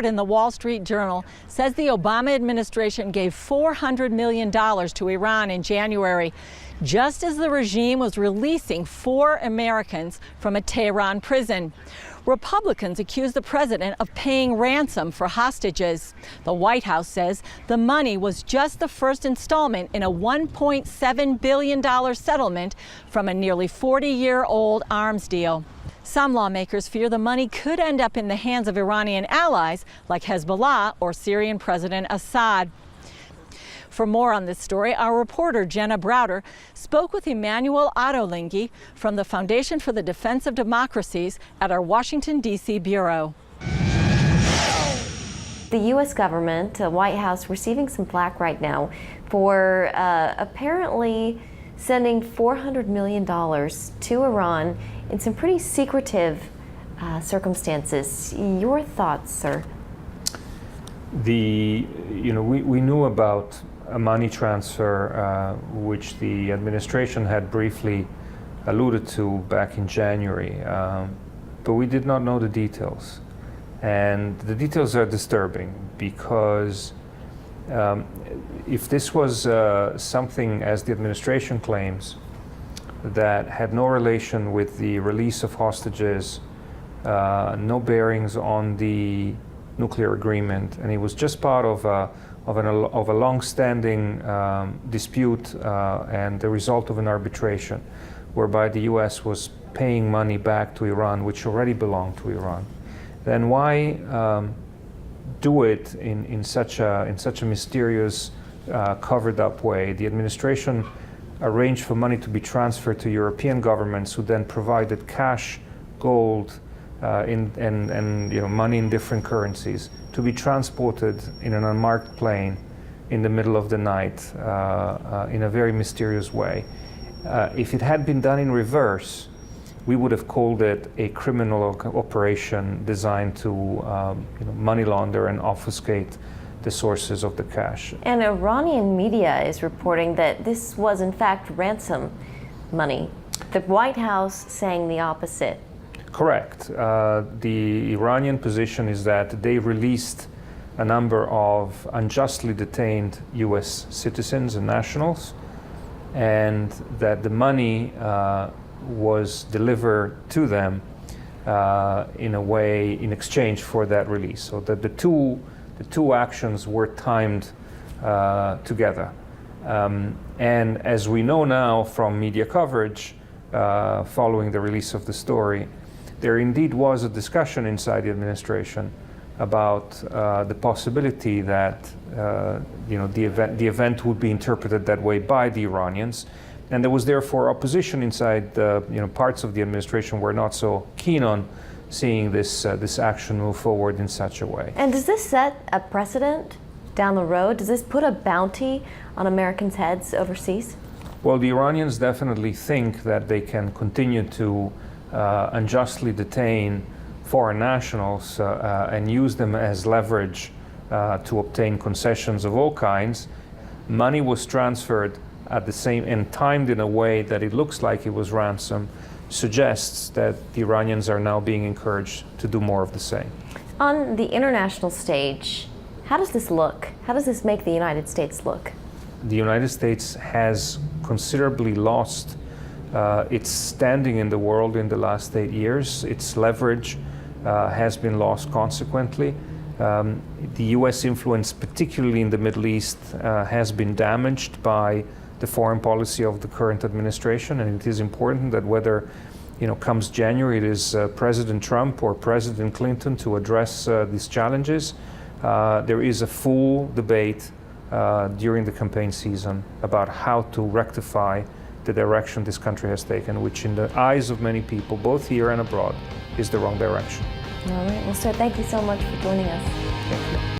In the Wall Street Journal says the Obama administration gave $400 million to Iran in January, just as the regime was releasing 4 Americans from a Tehran prison. Republicans accuse the president of paying ransom for hostages. The White House says the money was just the first installment in a $1.7 billion settlement from a nearly 40-year-old arms deal. Some lawmakers fear the money could end up in the hands of Iranian allies like Hezbollah or Syrian President Assad. For more on this story, our reporter Jenna Browder spoke with Emanuele Ottolenghi from the Foundation for the Defence of Democracies at our Washington, D.C. bureau. The U.S. government, the White House, receiving some flack right now for apparently sending $400 million to Iran in some pretty secretive circumstances. Your thoughts, sir? We knew about a money transfer which the administration had briefly alluded to back in January, but we did not know the details. And the details are disturbing because if this was something, as the administration claims, that had no relation with the release of hostages, no bearings on the nuclear agreement, and it was just part of a long-standing dispute and the result of an arbitration, whereby the U.S. was paying money back to Iran, which already belonged to Iran, then why do it in such a mysterious, covered-up way? The administration arranged for money to be transferred to European governments, who then provided cash, gold, and money in different currencies to be transported in an unmarked plane in the middle of the night in a very mysterious way. If it had been done in reverse, we would have called it a criminal operation designed to money launder and obfuscate the sources of the cash. And Iranian media is reporting that this was in fact ransom money. The White House saying the opposite. Correct. The Iranian position is that they released a number of unjustly detained U.S. citizens and nationals, and that the money was delivered to them in a way in exchange for that release, so that the two actions were timed together. And as we know now from media coverage following the release of the story, there indeed was a discussion inside the administration about the possibility that the event would be interpreted that way by the Iranians, and there was therefore opposition inside parts of the administration were not so keen on seeing this action move forward in such a way. And does this set a precedent down the road? Does this put a bounty on Americans' heads overseas? Well, the Iranians definitely think that they can continue to unjustly detain foreign nationals and use them as leverage to obtain concessions of all kinds. Money was transferred at the same and timed in a way that it looks like it was ransom, suggests that the Iranians are now being encouraged to do more of the same. On the international stage, how does this look? How does this make the United States look? The United States has considerably lost its standing in the world in the last 8 years. Its leverage has been lost consequently. The U.S. influence, particularly in the Middle East, has been damaged by the foreign policy of the current administration, and it is important that whether comes January, it is President Trump or President Clinton to address these challenges. There is a full debate during the campaign season about how to rectify the direction this country has taken, which in the eyes of many people, both here and abroad, is the wrong direction. All right. Well, sir, thank you so much for joining us. Thank you.